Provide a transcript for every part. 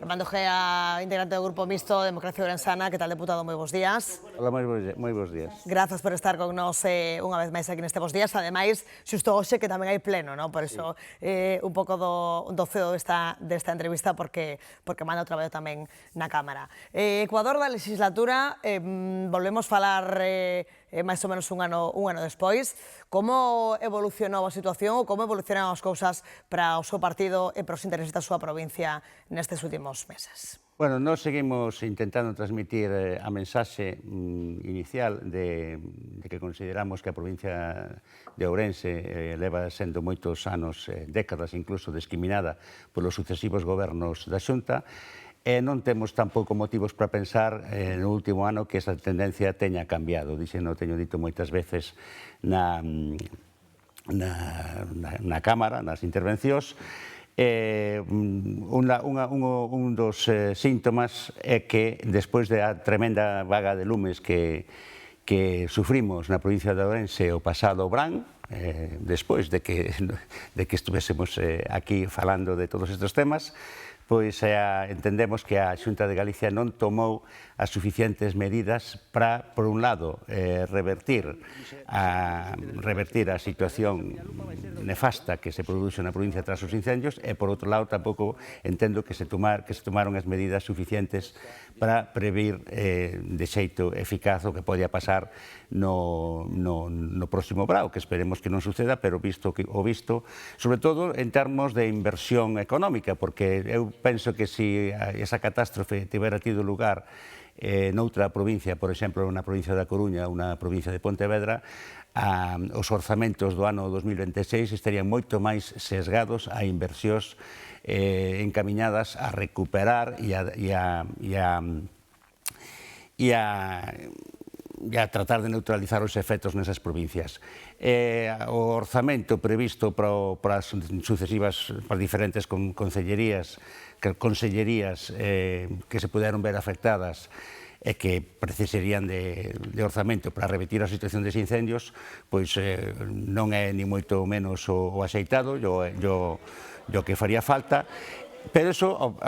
Armando Gea, integrante do Grupo Mixto Democracia Ourensana. Que tal, deputado? Moi bons días. Hola, moi bons días. Grazas por estar con nós unha vez máis aquí neste Bos Días. Ademais, xusto hoxe que tamén hai pleno, non? Por iso un pouco do ceo desta entrevista porque manda o traballo tamén na Cámara. Ecuador da legislatura, volvemos falar máis ou menos un ano despois. Como evolucionou a situación ou como evolucionaron as cousas para o seu partido e para os intereses da súa provincia nestes últimos meses? Bueno, nós seguimos intentando transmitir a mensaxe inicial de que consideramos que a provincia de Ourense leva sendo moitos anos, décadas incluso, discriminada polos sucesivos gobernos da Xunta, e non temos tampouco motivos para pensar no último ano que esa tendencia teña cambiado. Teño dito moitas veces na Cámara, nas intervencións. Un dos síntomas é que, despois da tremenda vaga de lumes que sufrimos na provincia de Ourense o pasado verán, despois de que estuvésemos aquí falando de todos estes temas, pois entendemos que a Xunta de Galicia non tomou as suficientes medidas para, por un lado, revertir a situación nefasta que se produxo na provincia tras os incendios e, por outro lado, tampouco entendo que se tomaron as medidas suficientes para previr de xeito eficaz o que podía pasar no próximo brao, que esperemos que non suceda, pero visto, sobre todo en termos de inversión económica, porque eu penso que se esa catástrofe tivera tido lugar noutra provincia, por exemplo, na provincia da Coruña ou na provincia de Pontevedra, os orzamentos do ano 2026 estarían moito máis sesgados a inversións encamiñadas a recuperar e a tratar de neutralizar os efectos nesas provincias. O orzamento previsto para as sucesivas, para diferentes consellerías que se puderon ver afectadas e que precisarían de orzamento para revertir a situación dos incendios, pois non é ni moito menos o axeitado, o que faría falta. Pero iso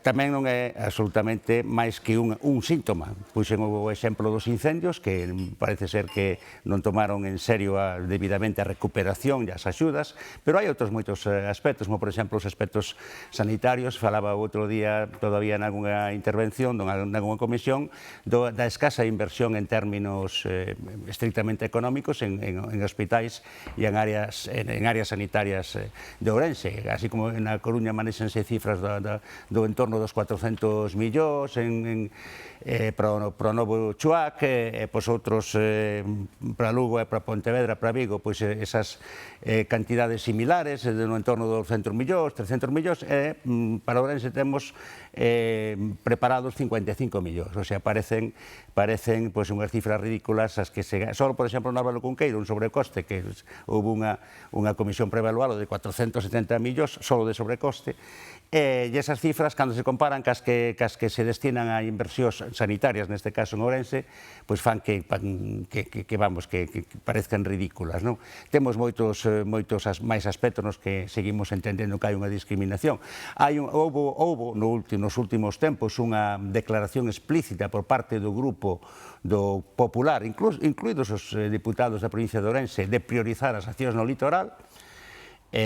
tamén non é absolutamente máis que un síntoma. Puxen o exemplo dos incendios, que parece ser que non tomaron en serio debidamente a recuperación e as axudas, pero hai outros moitos aspectos, como por exemplo os aspectos sanitarios. Falaba outro día, todavía nalgúna intervención, nalgúna comisión, da escasa inversión en términos estrictamente económicos en hospitais e en áreas sanitarias de Ourense, así como na Coruña manexense cifras do entorno dos 400 millóns para o novo Chuac, e pois outros para Lugo e para Pontevedra, para Vigo, pois esas cantidades similares no entorno dos 200 millóns, 300 millóns, e para Ourense temos preparados 55 millóns, o sea, parecen pois unhas cifras ridículas as que só, por exemplo, no Álvaro Cunqueiro, un sobrecoste que houve unha comisión prevaluada de 470 millóns só de sobrecoste, e esas cifras, cando se comparan cas que se destinan a inversións sanitarias, neste caso en Ourense, pois fan que parezcan ridículas, non? Temos moitos máis aspectos nos que seguimos entendendo que hai unha discriminación. Houve nos últimos tempos unha declaración explícita por parte do grupo do Popular, incluídos os diputados da provincia de Ourense, de priorizar as accións no litoral.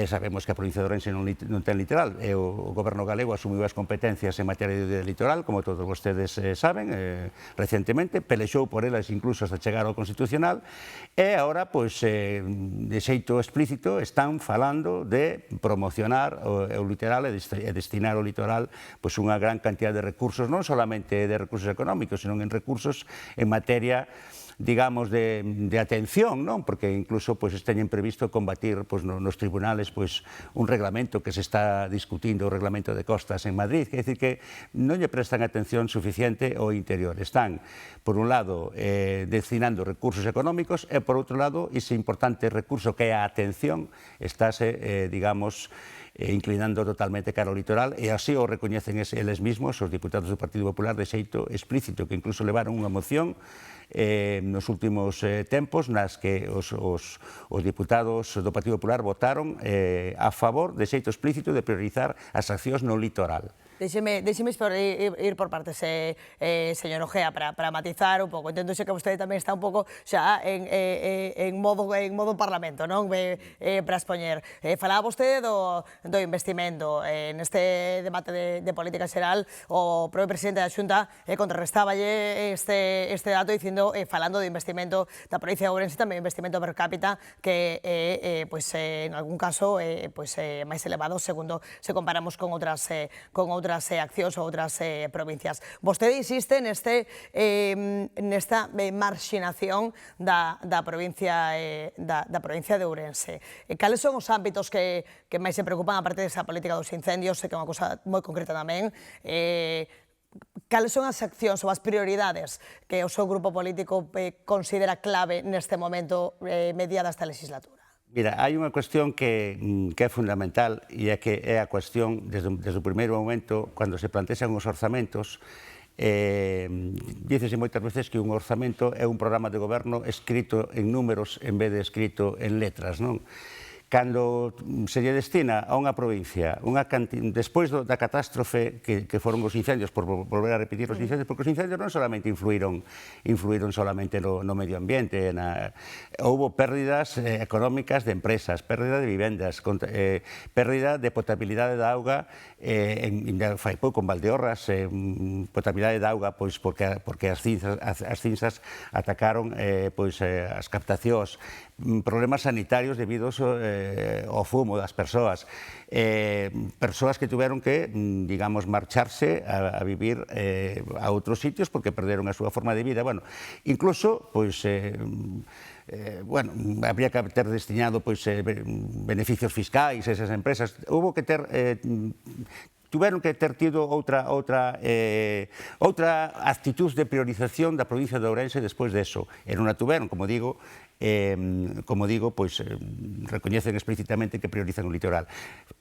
Sabemos que a provincia de Ourense non ten litoral, e o goberno galego asumiu as competencias en materia de litoral, como todos vostedes saben, recentemente, pelexou por elas incluso hasta chegar ao Constitucional, e agora, pois, de xeito explícito, están falando de promocionar o litoral e destinar ao litoral pois unha gran cantidad de recursos, non solamente de recursos económicos, sino en recursos en materia, digamos, de atención, non? Porque incluso teñen previsto combatir nos tribunales un reglamento que se está discutindo, o reglamento de costas en Madrid, que é dicir que non lle prestan atención suficiente ao interior. Están, por un lado, destinando recursos económicos e, por outro lado, ese importante recurso que é a atención, estáse, digamos, inclinando totalmente cara ao litoral, e así o recoñecen eles mesmos, os diputados do Partido Popular, de xeito explícito, que incluso levaron unha moción nos últimos tempos nas que os diputados do Partido Popular votaron a favor de xeito explícito de priorizar as accións no litoral. Déxeme ir por partes, señor Ojea, para matizar un pouco. Entendo que vostede tamén está un pouco xa en modo parlamento, non? Para expoñer. Falaba vostede do investimento. Neste debate de política xeral, o propio presidente da Xunta contrarrestáballe este dato dicindo, falando de investimento da provincia de Ourense, tamén investimento per cápita, que en algún caso máis elevado segundo se comparamos con outras accións ou outras provincias. Vostede insiste nesta marxinación da provincia de Ourense. Cales son os ámbitos que máis se preocupan, aparte desa política dos incendios, que é unha cousa moi concreta tamén, cales son as accións ou as prioridades que o seu grupo político considera clave neste momento mediada esta legislatura? Mira, hai unha cuestión que é fundamental e é que é a cuestión, desde o primeiro momento, cando se plantexan os orzamentos, dícese moitas veces que un orzamento é un programa de goberno escrito en números en vez de escrito en letras, non? Cando se lle destina a unha provincia, despois da catástrofe que foron os incendios, por volver a repetir os incendios, porque os incendios non solamente influíron solamente no medio ambiente, houbo pérdidas económicas de empresas, pérdida de vivendas, pérdida de potabilidade da auga, fai pouco en Valdeorras, potabilidade da auga porque as cinzas atacaron as captacións, problemas sanitarios debidos ao fumo das persoas, persoas que tuveron que, digamos, marcharse a vivir a outros sitios porque perderon a súa forma de vida. Bueno, incluso, habría que ter destinado beneficios fiscais a esas empresas. Hubo que ter tiveron que ter tido outra actitud de priorización da provincia de Ourense despois deso. E non a tuveron, como digo, recoñecen explícitamente que priorizan o litoral.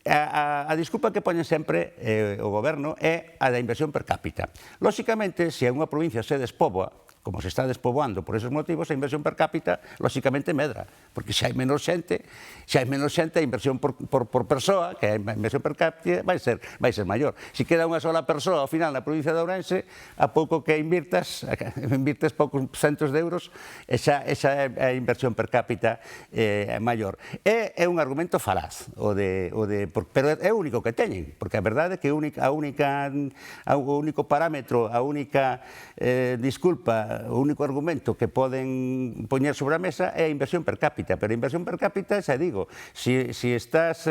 A disculpa que poñen sempre o goberno é a da inversión per cápita. Lóxicamente, se unha provincia se despoboa, como se está despoboando por esos motivos, a inversión per cápita, lóxicamente, medra. Porque se hai menos xente, a inversión por persoa, que a inversión per cápita, vai ser maior. Se queda unha sola persoa ao final na provincia de Ourense, a pouco que invirtes poucos centos de euros, esa é a inversión per cápita maior. É un argumento falaz, pero é o único que teñen, porque a verdade é que o único parámetro, a única disculpa, o único argumento que poden poñer sobre a mesa é a inversión per cápita, pero a inversión per cápita, xa digo, se estás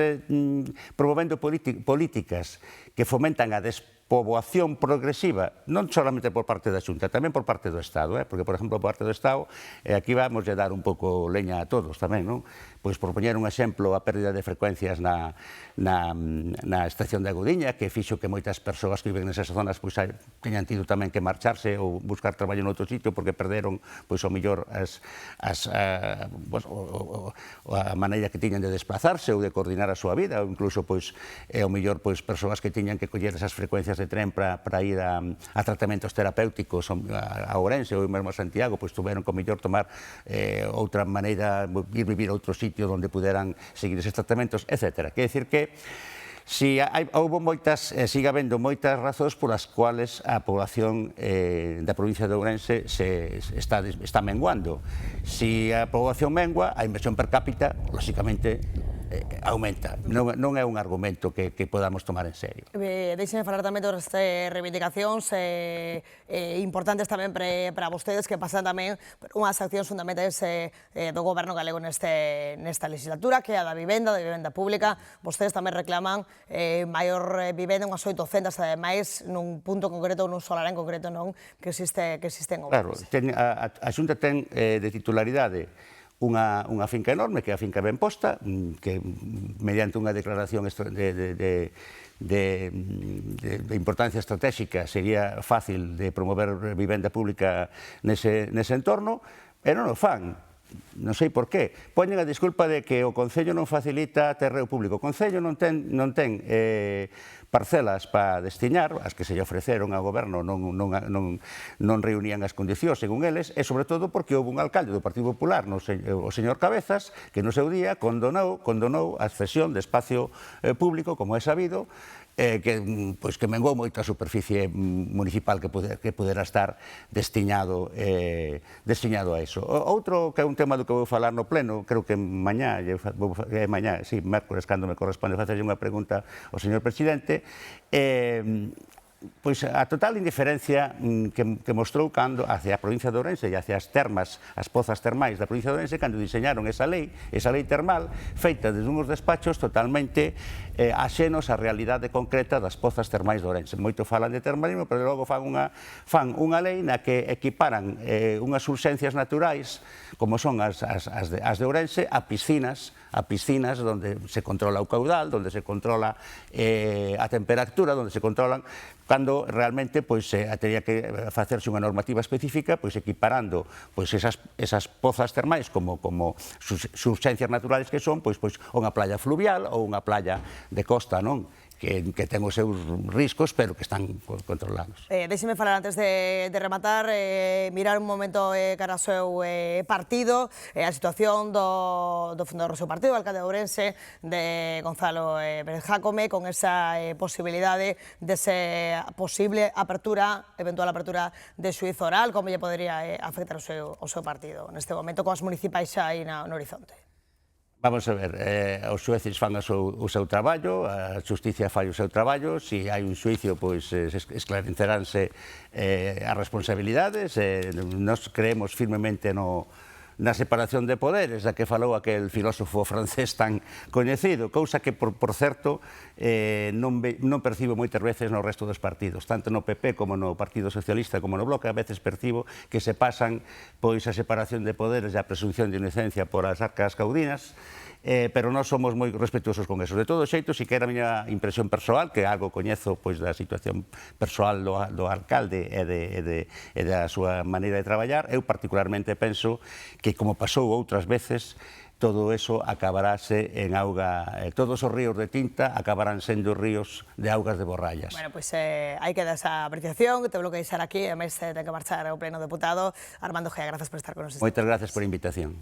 promovendo políticas que fomentan a despoboación progresiva, non solamente por parte da Xunta, tamén por parte do Estado, porque, por exemplo, por parte do Estado, aquí vamos a dar un pouco leña a todos tamén, non? Pois, por poñer un exemplo, a pérdida de frecuencias na estación de Agudiña, que fixo que moitas persoas que viven nesas zonas teñan tido tamén que marcharse ou buscar traballo en outro sitio porque perderon, ao mellor, a maneira que tiñan de desplazarse ou de coordinar a súa vida, ou incluso, ao mellor, persoas que tiñan que coller esas frecuencias de tren para ir a tratamentos terapéuticos a Ourense ou mesmo a Santiago, tuveron que, ao mellor, tomar outra maneira, ir vivir a outro sitio onde puderan seguir eses tratamentos, etc. Quer dicir que houve moitas, sigue habendo moitas razóns polas cuales a población da provincia de Ourense está menguando. Se a poboación mengua, a inversión per cápita, lóxicamente, aumenta. Non é un argumento que podamos tomar en serio. Deixen falar tamén das reivindicacións importantes tamén para vostedes, que pasan tamén unhas accións fundamentais do goberno galego nesta legislatura, que é a da vivenda pública. Vostedes tamén reclaman maior vivenda, unhas 800, ademais, nun punto concreto, nun solar en concreto, non, que existe en Ourense. Claro, a Xunta ten de titularidade unha finca enorme, que é a finca Ben Posta, que mediante unha declaración de importancia estratégica sería fácil de promover vivenda pública nese entorno, e non o fan. Non sei por qué. Poñen a disculpa de que o Concello non facilita terreo público. O Concello non ten parcelas para destiñar, as que se lle ofreceron ao goberno non reunían as condicións según eles, e sobre todo porque houve un alcalde do Partido Popular, o señor Cabezas, que no seu día condonou a cesión de espacio público, como é sabido, que mengou moito a superficie municipal que pudera estar destinado a iso. Outro que é un tema do que vou falar no pleno, creo que mañá, mércores, cando me corresponde facerlle unha pregunta ao señor presidente, pois a total indiferencia que mostrou cando hacia a provincia de Ourense e hacia as termas, as pozas termais da provincia de Ourense, cando diseñaron esa lei termal, feita desde uns despachos totalmente axenos á realidade concreta das pozas termais de Ourense. Moito falan de termalismo, pero logo fan unha lei na que equiparan unhas urxencias naturais, como son as de Ourense, a piscinas onde se controla o caudal, onde se controla a temperatura, onde se controlan, cando realmente teria que facerse unha normativa específica equiparando esas pozas termais como surxencias naturales que son unha playa fluvial ou unha playa de costa, non? Que ten os seus riscos, pero que están controlados. Deixeme falar antes de rematar, mirar un momento cara ao seu partido, a situación do fundador do seu partido, o alcalde de Ourense, de Gonzalo Pérez Jácome, con esa posibilidade desa posible eventual apertura de xuízo oral, como lle podría afectar o seu partido neste momento, coas municipais xa aí no horizonte? Vamos a ver, os xueces fan o seu traballo, a xusticia fai o seu traballo, se hai un xuicio, pois esclareceránse as responsabilidades, nós creemos firmemente na separación de poderes, da que falou aquel filósofo francés tan coñecido, cousa que, por certo, non percibo moitas veces no resto dos partidos, tanto no PP como no Partido Socialista como no Bloque, a veces percibo que se pasan a separación de poderes e a presunción de inocencia por as arcas caudinas, pero nós somos moi respetuosos con eso. De todo xeito, si que era a miña impresión persoal, que algo coñezo da situación persoal do alcalde e da súa maneira de traballar, eu particularmente penso que, como pasou outras veces, todo eso acabarase en auga, todos os ríos de tinta acabarán sendo ríos de augas de borrallas. Bueno, pois hai que dar esa apreciación, que te bloquear aquí, ademais ten que marchar ao pleno deputado. Armando Gea, grazas por estar con nosotros. Moitas grazas por a invitación.